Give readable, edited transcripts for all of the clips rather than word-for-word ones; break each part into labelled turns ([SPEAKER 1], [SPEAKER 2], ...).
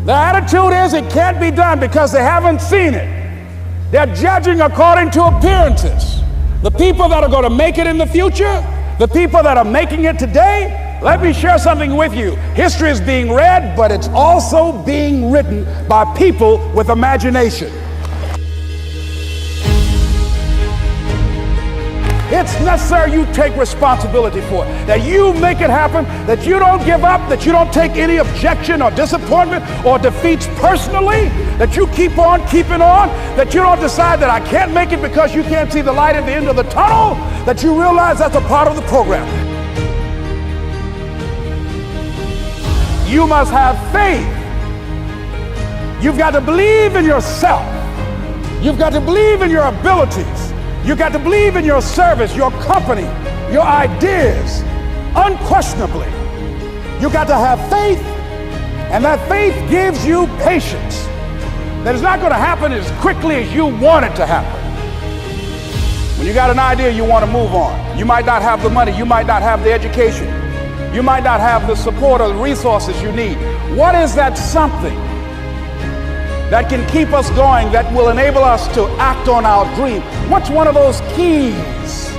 [SPEAKER 1] The attitude is it can't be done because they haven't seen it. They're judging according to appearances. The people that are going to make it in the future, the people that are making it today, let me share something with you. History is being read, but it's also being written by people with imagination. It's necessary you take responsibility for it, that you make it happen, that you don't give up, that you don't take any objection or disappointment or defeats personally, that you keep on keeping on, that you don't decide that I can't make it because you can't see the light at the end of the tunnel, that you realize that's a part of the program. You must have faith. You've got to believe in yourself. You've got to believe in your abilities. You've got to believe in your service, your company, your ideas, unquestionably. You've got to have faith, and that faith gives you patience. That it's not going to happen as quickly as you want it to happen. When you got an idea, you want to move on. You might not have the money, you might not have the education, you might not have the support or the resources you need. What is that something that can keep us going, that will enable us to act on our dream? What's one of those keys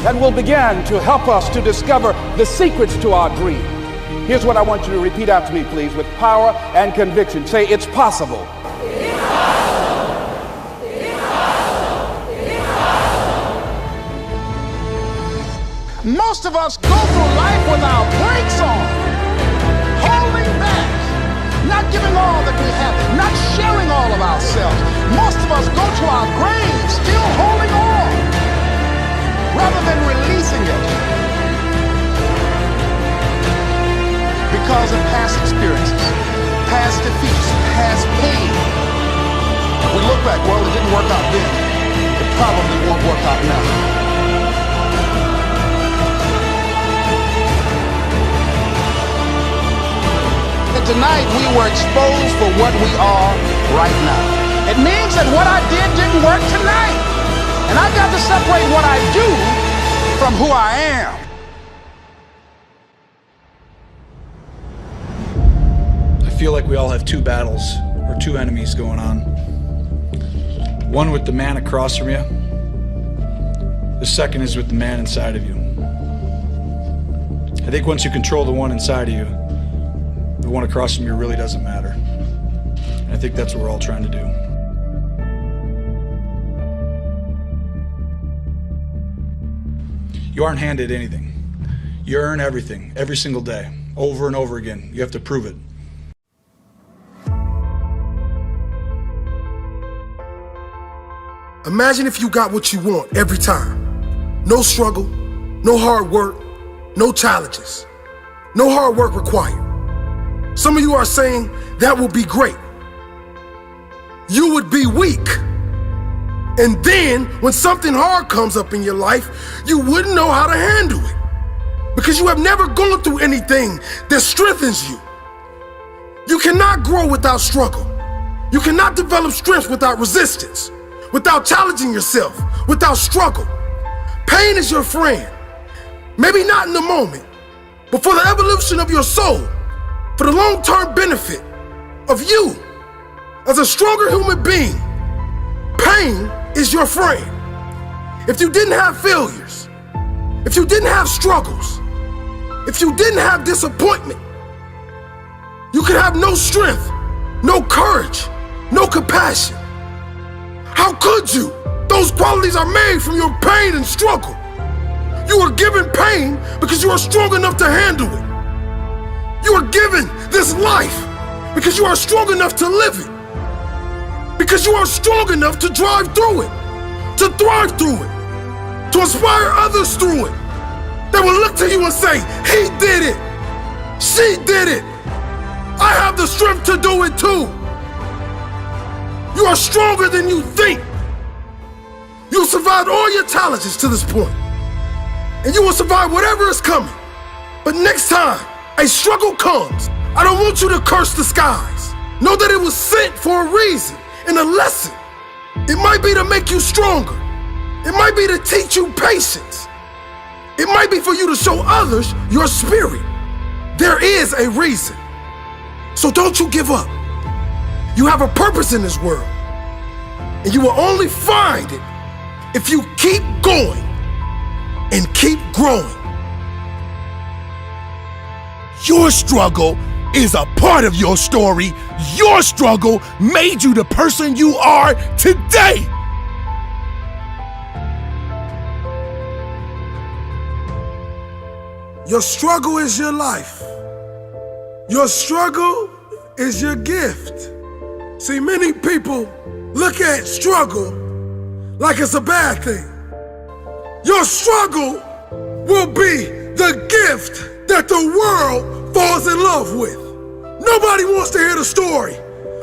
[SPEAKER 1] that will begin to help us to discover the secrets to our dream? Here's what I want you to repeat after me, please, with power and conviction. Say, it's possible.
[SPEAKER 2] It's possible. It's possible. It's possible.
[SPEAKER 1] Most of us go through life with our brakes on, holding back, not giving all that we have, not sharing all of ourselves. Most of us go to our graves still holding on rather than releasing it because of past experiences, past defeats, past pain. We look back, well, it didn't work out then. It probably won't work out now. Tonight we were exposed for what we are right now. It means that what I did didn't work tonight. And I've got to separate what I do from who I am.
[SPEAKER 3] I feel like we all have two battles or two enemies going on. One with the man across from you. The second is with the man inside of you. I think once you control the one inside of you, the one across from you really doesn't matter. And I think that's what we're all trying to do. You aren't handed anything. You earn everything, every single day, over and over again. You have to prove it.
[SPEAKER 4] Imagine if you got what you want every time. No struggle, no hard work, no challenges, no hard work required. Some of you are saying that will be great. You would be weak. And then when something hard comes up in your life, you wouldn't know how to handle it because you have never gone through anything that strengthens you. You cannot grow without struggle. You cannot develop strength without resistance, without challenging yourself, without struggle. Pain is your friend. Maybe not in the moment, but for the evolution of your soul, for the long-term benefit of you as a stronger human being, pain is your friend. If you didn't have failures, if you didn't have struggles, if you didn't have disappointment, you could have no strength, no courage, no compassion. How could you? Those qualities are made from your pain and struggle. You are given pain because you are strong enough to handle it. You are given this life because you are strong enough to live it. Because you are strong enough to drive through it, to thrive through it, to inspire others through it. They will look to you and say, he did it, she did it. I have the strength to do it too. You are stronger than you think. You survived all your challenges to this point, and you will survive whatever is coming. But next time a struggle comes, I don't want you to curse the skies. Know that it was sent for a reason and a lesson. It might be to make you stronger. It might be to teach you patience. It might be for you to show others your spirit. There is a reason. So don't you give up. You have a purpose in this world, and you will only find it if you keep going and keep growing.
[SPEAKER 5] Your struggle is a part of your story. Your struggle made you the person you are today.
[SPEAKER 4] Your struggle is your life. Your struggle is your gift. See, many people look at struggle like it's a bad thing. Your struggle will be the gift that the world falls in love with. Nobody wants to hear the story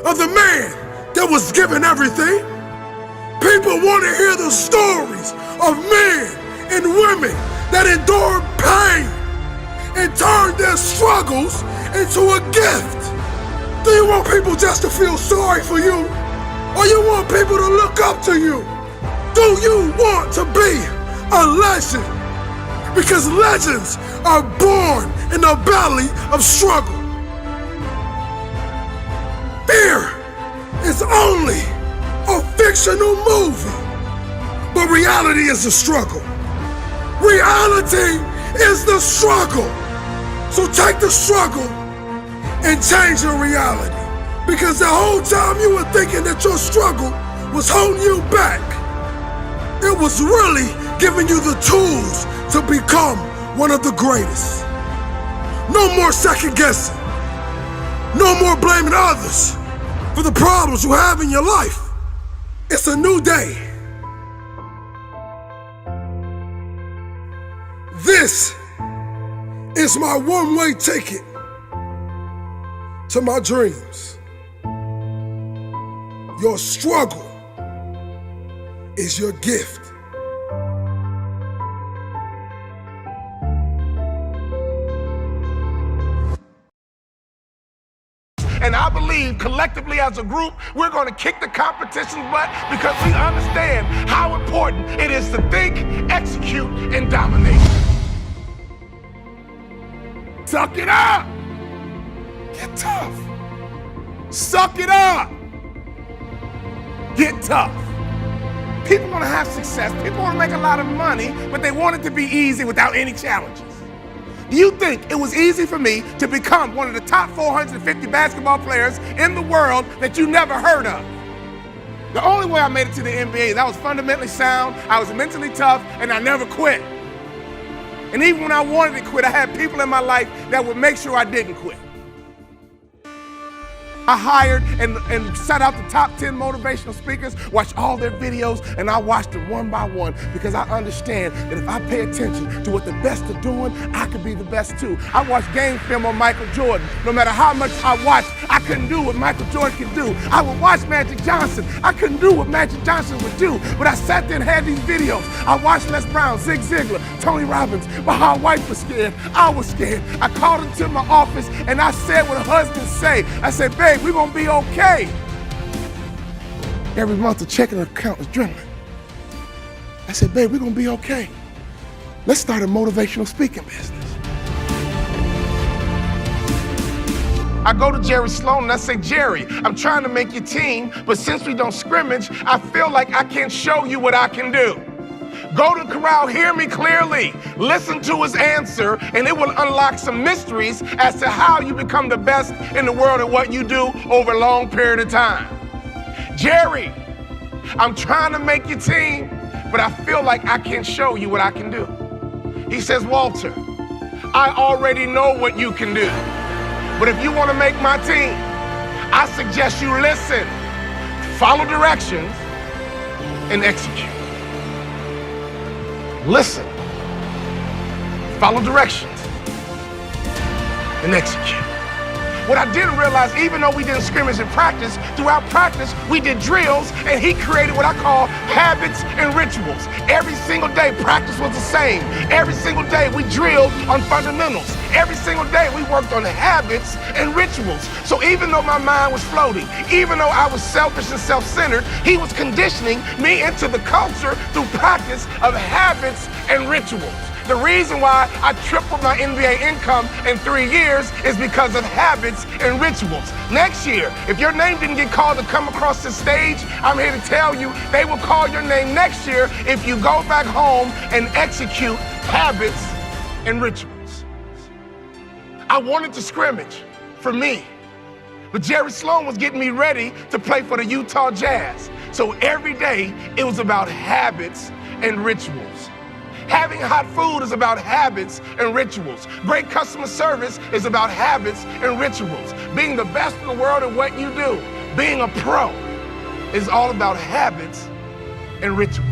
[SPEAKER 4] of the man that was given everything. People want to hear the stories of men and women that endured pain and turned their struggles into a gift. Do you want people just to feel sorry for you? Or you want people to look up to you? Do you want to be a legend? Because legends are born in the belly of struggle. Fear is only a fictional movie, but reality is the struggle. Reality is the struggle. So take the struggle and change your reality. Because the whole time you were thinking that your struggle was holding you back, it was really giving you the tools to become one of the greatest. No more second guessing. No more blaming others for the problems you have in your life. It's a new day. This is my one-way ticket to my dreams. Your struggle is your gift.
[SPEAKER 6] And I believe collectively as a group, we're going to kick the competition's butt because we understand how important it is to think, execute, and dominate.
[SPEAKER 1] Suck it up. Get tough. Suck it up. Get tough.
[SPEAKER 6] People want to have success. People want to make a lot of money, but they want it to be easy without any challenges. Do you think it was easy for me to become one of the top 450 basketball players in the world that you never heard of? The only way I made it to the NBA is I was fundamentally sound, I was mentally tough, and I never quit. And even when I wanted to quit, I had people in my life that would make sure I didn't quit. I hired and set out the top 10 motivational speakers, watched all their videos, and I watched them one by one because I understand that if I pay attention to what the best are doing, I could be the best too. I watched game film on Michael Jordan. No matter how much I watched, I couldn't do what Michael Jordan could do. I would watch Magic Johnson. I couldn't do what Magic Johnson would do, but I sat there and had these videos. I watched Les Brown, Zig Ziglar, Tony Robbins, but my wife was scared. I was scared. I called into my office and I said what husbands say. I said, babe, we're gonna be okay. Every month the checking account was dwindling. I said, babe, we're gonna be okay. Let's start a motivational speaking business. I go to Jerry Sloan and I say, Jerry, I'm trying to make your team, but since we don't scrimmage, I feel like I can't show you what I can do. Go to the corral, hear me clearly, listen to his answer, and it will unlock some mysteries as to how you become the best in the world at what you do over a long period of time. Jerry, I'm trying to make your team, but I feel like I can't show you what I can do. He says, Walter, I already know what you can do, but if you want to make my team, I suggest you listen, follow directions, and execute. Listen, follow directions, and execute. What I didn't realize, even though we didn't scrimmage in practice, throughout practice, we did drills, and he created what I call habits and rituals. Every single day, practice was the same. Every single day, we drilled on fundamentals. Every single day, we worked on habits and rituals. So even though my mind was floating, even though I was selfish and self-centered, he was conditioning me into the culture through practice of habits and rituals. The reason why I tripled my NBA income in 3 years is because of habits and rituals. Next year, if your name didn't get called to come across the stage, I'm here to tell you they will call your name next year if you go back home and execute habits and rituals. I wanted to scrimmage for me, but Jerry Sloan was getting me ready to play for the Utah Jazz. So every day it was about habits and rituals. Having hot food is about habits and rituals. Great customer service is about habits and rituals. Being the best in the world at what you do, being a pro, is all about habits and rituals.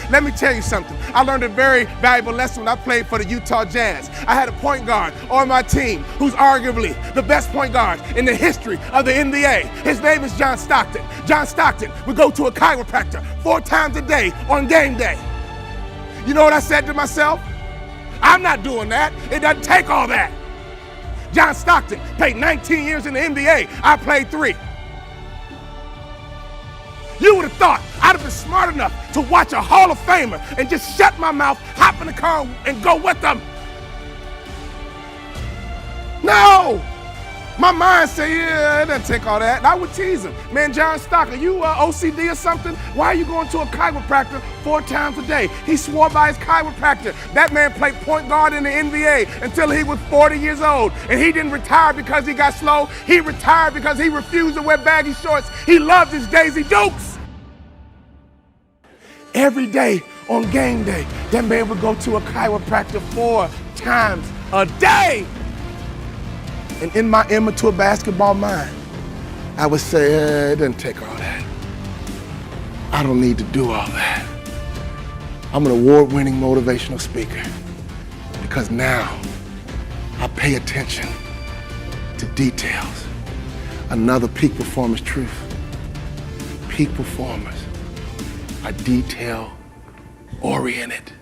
[SPEAKER 6] Let me tell you something. I learned a very valuable lesson when I played for the Utah Jazz. I had a point guard on my team who's arguably the best point guard in the history of the NBA. His name is John Stockton. John Stockton would go to a chiropractor 4 times a day on game day. You know what I said to myself? I'm not doing that. It doesn't take all that. John Stockton played 19 years in the NBA. I played 3. You would have thought I'd have been smart enough to watch a Hall of Famer and just shut my mouth, hop in the car, and go with them. No! My mind said, yeah, it doesn't take all that. And I would tease him. Man, John Stockton, you OCD or something? Why are you going to a chiropractor 4 times a day? He swore by his chiropractor. That man played point guard in the NBA until he was 40 years old. And he didn't retire because he got slow. He retired because he refused to wear baggy shorts. He loved his Daisy Dukes. Every day on game day, that man would go to a chiropractor 4 times a day. And in my immature basketball mind, I would say, it doesn't take all that. I don't need to do all that. I'm an award-winning motivational speaker because now I pay attention to details. Another peak performance truth. Peak performers are detail-oriented.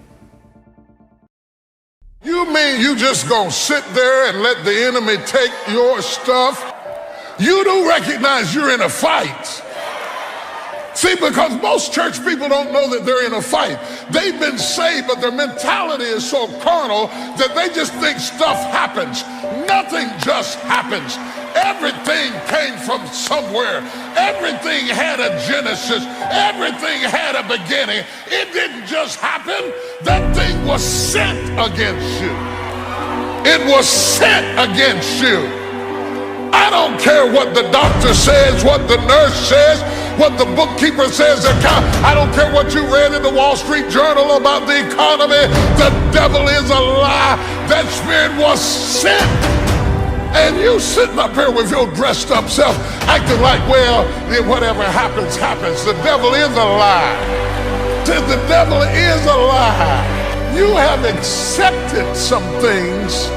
[SPEAKER 7] You mean you just gonna sit there and let the enemy take your stuff? You do recognize you're in a fight. See, because most church people don't know that they're in a fight. They've been saved, but their mentality is so carnal that they just think stuff happens. Nothing just happens. Everything came from somewhere. Everything had a genesis. Everything had a beginning. It didn't just happen. That thing was sent against you. It was sent against you. I don't care what the doctor says, what the nurse says, what the bookkeeper says. I don't care what you read in the Wall Street Journal about the economy. The devil is a lie. That spirit was sent. And you sitting up here with your dressed up self, acting like, well, whatever happens, happens. The devil is a lie. The devil is a lie. You have accepted some things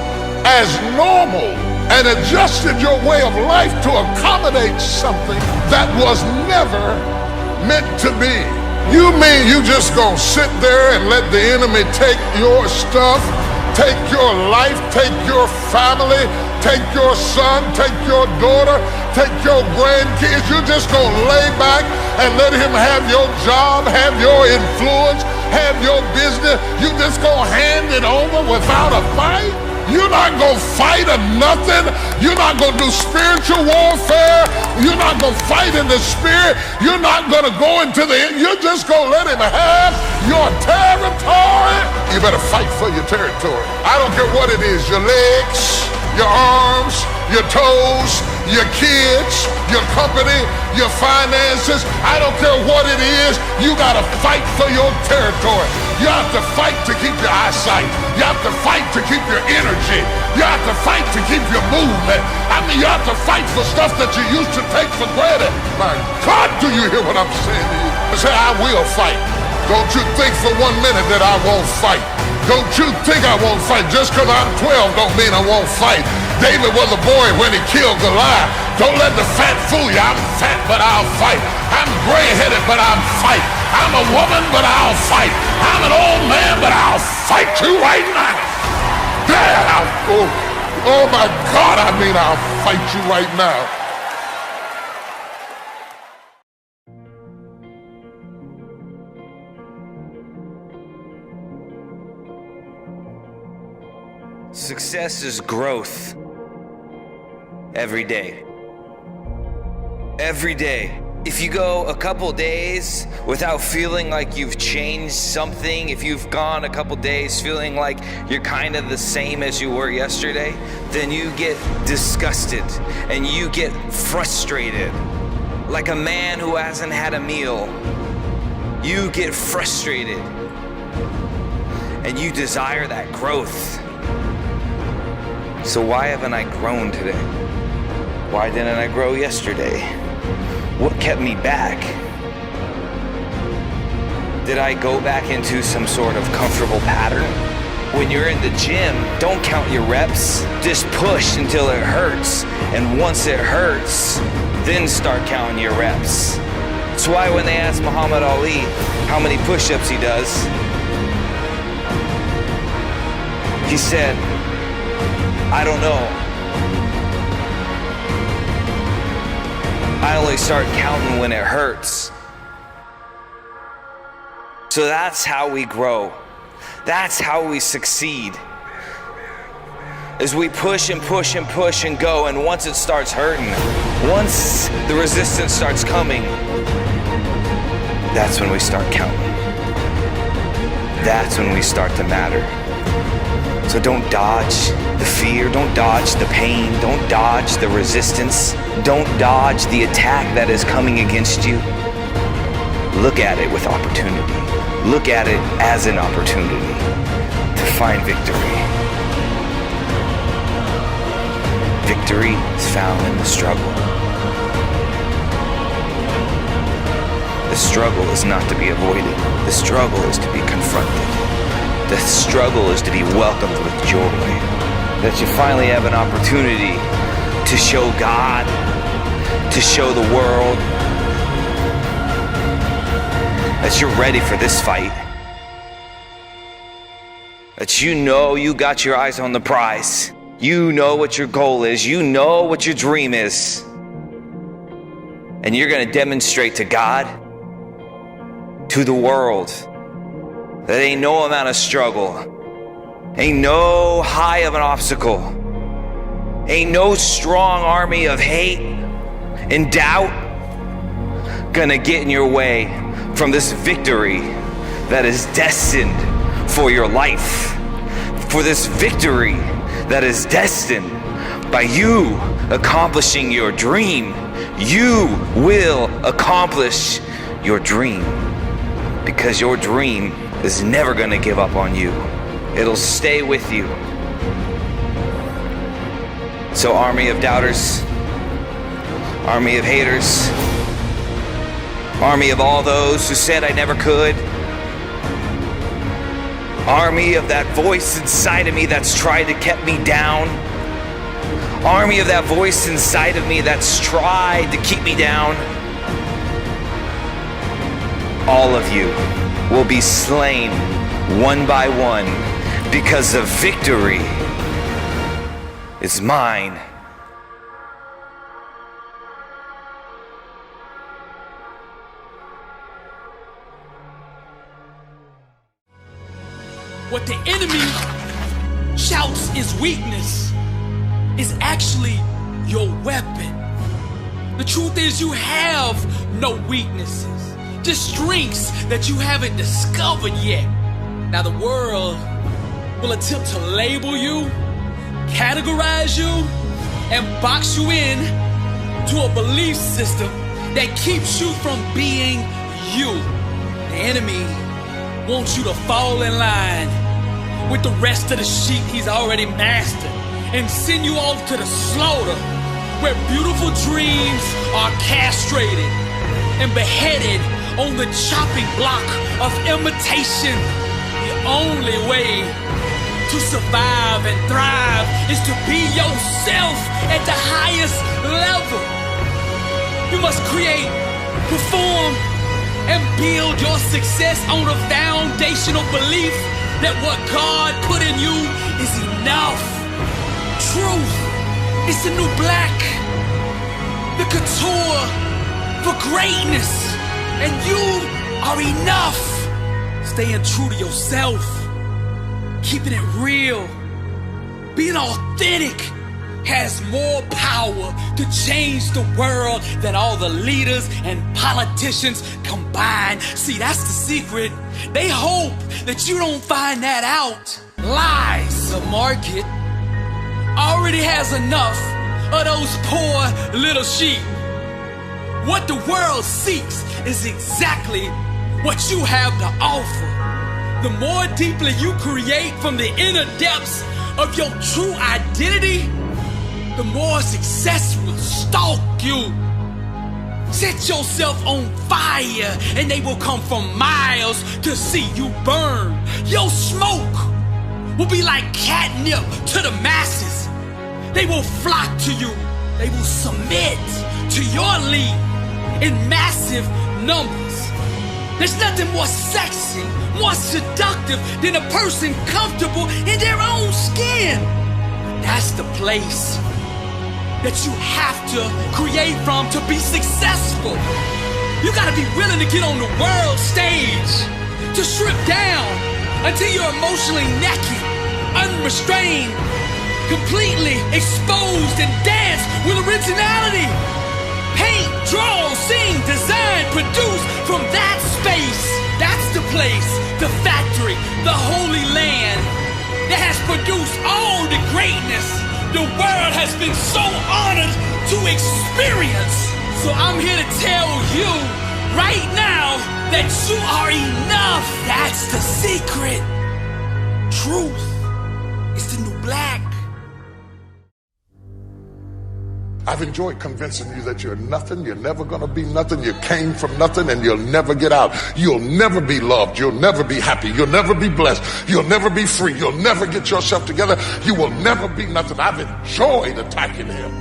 [SPEAKER 7] as normal and adjusted your way of life to accommodate something that was never meant to be. You mean you just gonna sit there and let the enemy take your stuff, take your life, take your family, take your son, take your daughter, take your grandkids? You just gonna lay back and let him have your job, have your influence, have your business? You just gonna hand it over without a fight? You're not gonna fight or nothing. You're not gonna do spiritual warfare. You're not gonna fight in the spirit. You're not gonna go into the, you're just gonna let him have your territory. You better fight for your territory. I don't care what it is, your legs, your arms, your toes, your kids, your company, your finances. I don't care what it is, you gotta fight for your territory. You have to fight to keep your eyesight. You have to fight to keep your energy. You have to fight to keep your movement. I mean, you have to fight for stuff that you used to take for granted. My God, do you hear what I'm saying to you? I say, I will fight. Don't you think for 1 minute that I won't fight. Don't you think I won't fight. Just because I'm 12 don't mean I won't fight. David was a boy when he killed Goliath. Don't let the fat fool you. I'm fat, but I'll fight. I'm gray-headed, but I'll fight. I'm a woman, but I'll fight. I'm an old man, but I'll fight you right now. Dad, oh my God, I mean, I'll fight you right now.
[SPEAKER 8] Success is growth. Every day. Every day. If you go a couple days without feeling like you've changed something, if you've gone a couple days feeling like you're kind of the same as you were yesterday, then you get disgusted and you get frustrated. Like a man who hasn't had a meal, you get frustrated and you desire that growth. So why haven't I grown today? Why didn't I grow yesterday? What kept me back? Did I go back into some sort of comfortable pattern? When you're in the gym, don't count your reps. Just push until it hurts. And once it hurts, then start counting your reps. That's why when they ask Muhammad Ali how many push-ups he does, he said, I don't know. I only start counting when it hurts. So that's how we grow. That's how we succeed. As we push and push and push and go, and once it starts hurting, once the resistance starts coming, that's when we start counting. That's when we start to matter. So don't dodge the fear, don't dodge the pain, don't dodge the resistance, don't dodge the attack that is coming against you. Look at it with opportunity. Look at it as an opportunity to find victory. Victory is found in the struggle. The struggle is not to be avoided. The struggle is to be confronted. The struggle is to be welcomed with joy. That you finally have an opportunity to show God, to show the world that you're ready for this fight. That you know you got your eyes on the prize. You know what your goal is. You know what your dream is. And you're going to demonstrate to God, to the world, that ain't no amount of struggle, ain't no high of an obstacle, ain't no strong army of hate and doubt gonna get in your way from this victory that is destined for your life, for this victory that is destined by you accomplishing your dream. You will accomplish your dream because your dream is never going to give up on you. It'll stay with you. So army of doubters, army of haters, army of all those who said I never could, army of that voice inside of me that's tried to keep me down, army of that voice inside of me that's tried to keep me down, all of you will be slain one by one because the victory is mine.
[SPEAKER 9] What the enemy shouts is weakness is actually your weapon. The truth is you have no weaknesses. Just strengths that you haven't discovered yet. Now the world will attempt to label you, categorize you, and box you in to a belief system that keeps you from being you. The enemy wants you to fall in line with the rest of the sheep he's already mastered and send you off to the slaughter where beautiful dreams are castrated and beheaded on the chopping block of imitation. The only way to survive and thrive is to be yourself at the highest level. You must create, perform, and build your success on a foundational belief that what God put in you is enough. Truth is the new black, the couture for greatness. And you are enough. Staying true to yourself, keeping it real, Being authentic has more power to change the world than all the leaders and politicians combined. See, that's the secret. They hope that you don't find that out. Lies. The market already has enough of those poor little sheep. What the world seeks is exactly what you have to offer. The more deeply you create from the inner depths of your true identity, the more success will stalk you. Set yourself on fire and they will come from miles to see you burn. Your smoke will be like catnip to the masses. They will flock to you. They will submit to your lead in massive numbers. There's nothing more sexy, more seductive than a person comfortable in their own skin. That's the place that you have to create from to be successful. You gotta be willing to get on the world stage, to strip down until you're emotionally naked, unrestrained, completely exposed, and dance with originality. Paint, draw, sing, design, produce from that space. That's the place, the factory, the holy land that has produced all the greatness the world has been so honored to experience. So I'm here to tell you right now that you are enough. That's the secret. Truth is the new black.
[SPEAKER 7] I've enjoyed convincing you that you're nothing, you're never gonna be nothing, you came from nothing and you'll never get out. You'll never be loved, you'll never be happy, you'll never be blessed, you'll never be free, you'll never get yourself together, you will never be nothing. I've enjoyed attacking him.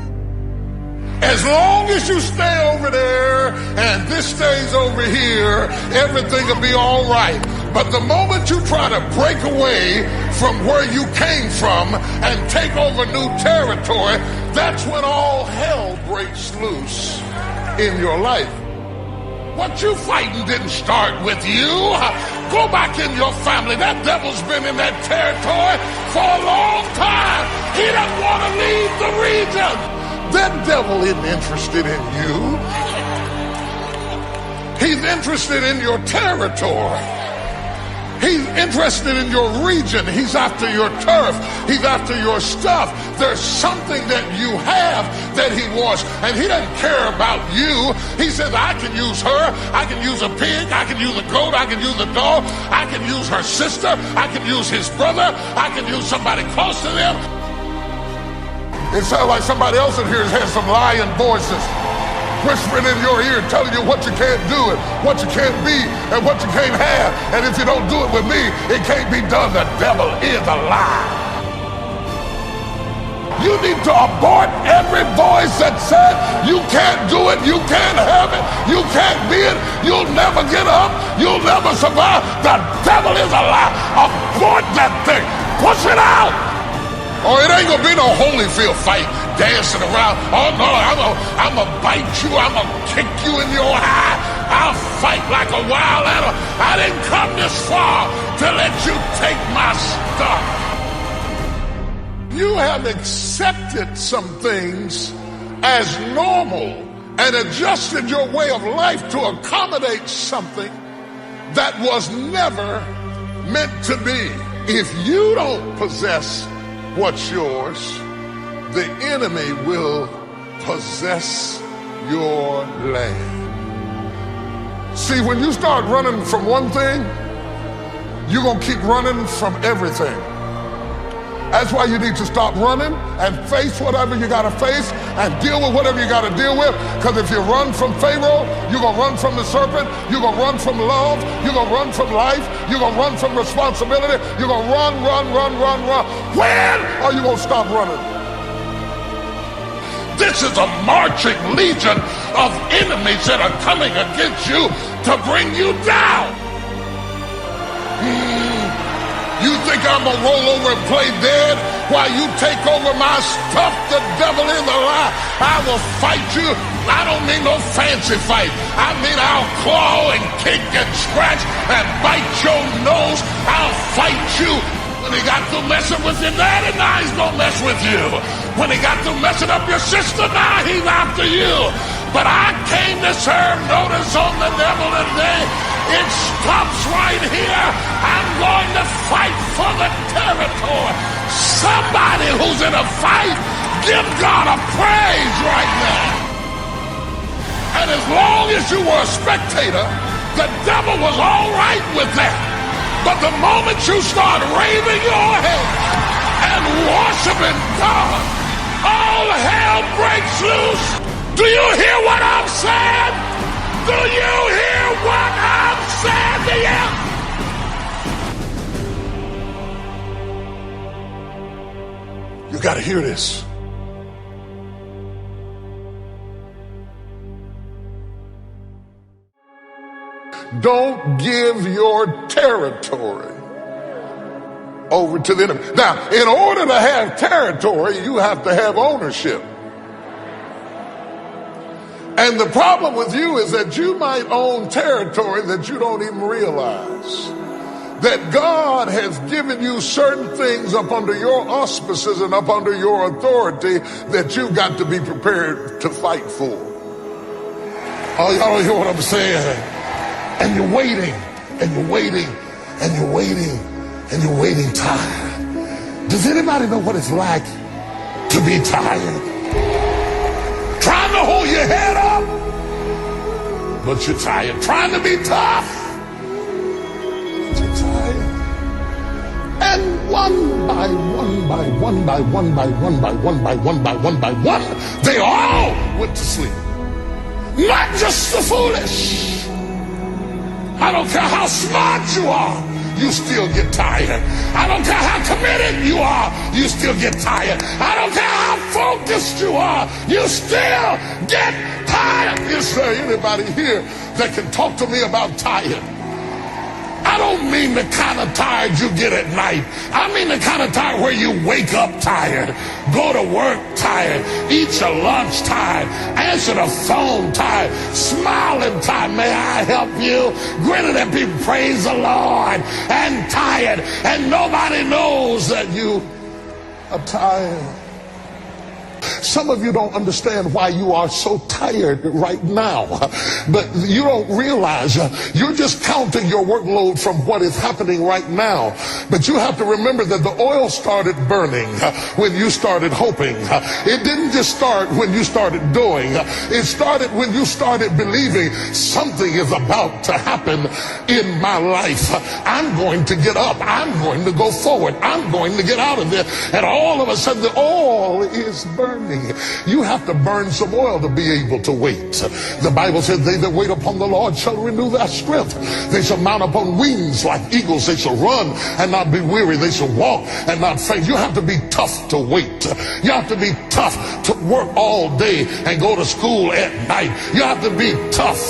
[SPEAKER 7] As long as you stay over there and this stays over here, everything will be all right. But the moment you try to break away from where you came from and take over new territory, that's when all hell breaks loose in your life. What you fighting didn't start with you. Go back in your family. That devil's been in that territory for a long time. He doesn't want to leave the region. That devil isn't interested in you. He's interested in your territory. He's interested in your region. He's after your turf. He's after your stuff. There's something that you have that he wants, and he doesn't care about you. He says, I can use her. I can use a pig. I can use a goat. I can use a dog. I can use her sister. I can use his brother. I can use somebody close to them. It sounds like somebody else in here has some lying voices whispering in your ear, telling you what you can't do and what you can't be and what you can't have. And if you don't do it with me, it can't be done. The devil is a lie. You need to abort every voice that said you can't do it, you can't have it, you can't be it, you'll never get up, you'll never survive. The devil is a lie. Abort that thing. Push it out. Oh, it ain't gonna be no Holyfield fight dancing around. Oh no, I'm gonna bite you, I'm gonna kick you in your eye. I'll fight like a wild animal. I didn't come this far to let you take my stuff. You have accepted some things as normal and adjusted your way of life to accommodate something that was never meant to be. If you don't possess what's yours, the enemy will possess your land. See, when you start running from one thing, you're gonna keep running from everything. That's why you need to stop running and face whatever you gotta face and deal with whatever you gotta deal with. Because if you run from Pharaoh, you're gonna run from the serpent, you're gonna run from love, you're gonna run from life, you're gonna run from responsibility, you're gonna run. When are you gonna stop running? This is a marching legion of enemies that are coming against you to bring you down. You think I'm gonna roll over and play dead while you take over my stuff? The devil is a lie. I will fight you. I don't mean no fancy fight. I mean I'll claw and kick and scratch and bite your nose. I'll fight you When he got through messing with your daddy, now he's gonna mess with you. When he got through messing up your sister, now he's after you. But I came to serve notice on the devil today. It stops right here. I'm going to fight for the territory. Somebody who's in a fight, give God a praise right now. And as long as you were a spectator, the devil was all right with that. But the moment you start raising your head and worshiping God, all hell breaks loose. Do you hear what I'm saying? Do you hear what I'm saying to you? You got to hear this. Don't give your territory over to the enemy. Now, in order to have territory, you have to have ownership. And the problem with you is that you might own territory that you don't even realize. That God has given you certain things up under your auspices and up under your authority that you've got to be prepared to fight for. Oh, y'all don't hear what I'm saying? And you're waiting, and you're waiting, and you're waiting, and you're waiting tired. Does anybody know what it's like to be tired? Trying to hold your head up, but you're tired. Trying to be tough, but you're tired. And one by one by one by one by one by one by one by one by one, they all went to sleep. Not just the foolish. I don't care how smart you are, you still get tired. I don't care how committed you are, you still get tired. I don't care how focused you are, you still get tired. Is there anybody here that can talk to me about tired? I don't mean the kind of tired you get at night. I mean the kind of tired where you wake up tired, go to work tired, eat your lunch tired, answer the phone tired, smiling tired, may I help you? Grinning at people, praise the Lord, and tired, and nobody knows that you are tired. Some of you don't understand why you are so tired right now, but you don't realize you're just counting your workload from what is happening right now. But you have to remember that the oil started burning when you started hoping. It didn't just start when you started doing. It started when you started believing something is about to happen in my life. I'm going to get up. I'm going to go forward. I'm going to get out of there. And all of a sudden the oil is burning. You have to burn some oil to be able to wait. The Bible says, they that wait upon the Lord shall renew their strength. They shall mount upon wings like eagles. They shall run and not be weary. They shall walk and not faint. You have to be tough to wait. You have to be tough to work all day and go to school at night. You have to be tough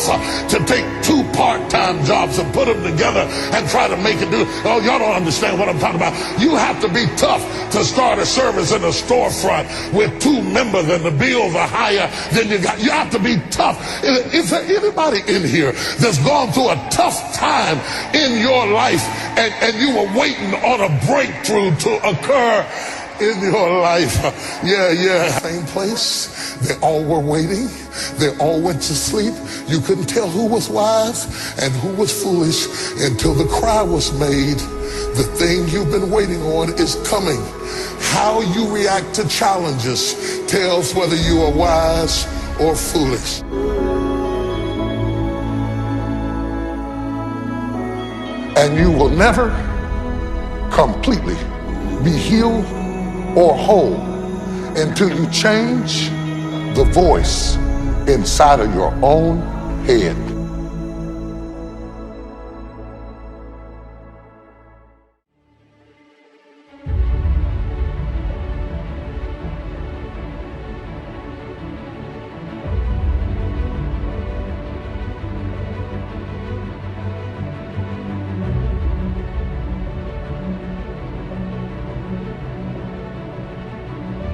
[SPEAKER 7] to take 2 part-time jobs and put them together and try to make it do. Oh, y'all don't understand what I'm talking about. You have to be tough to start a service in a storefront with 2 members and the bills are higher than you got. You have to be tough. Is there anybody in here that's gone through a tough time in your life and you were waiting on a breakthrough to occur in your life? Yeah. Same place. They all were waiting. They all went to sleep. You couldn't tell who was wise and who was foolish until the cry was made. The thing you've been waiting on is coming. How you react to challenges tells whether you are wise or foolish. And you will never completely be healed or whole until you change the voice inside of your own head.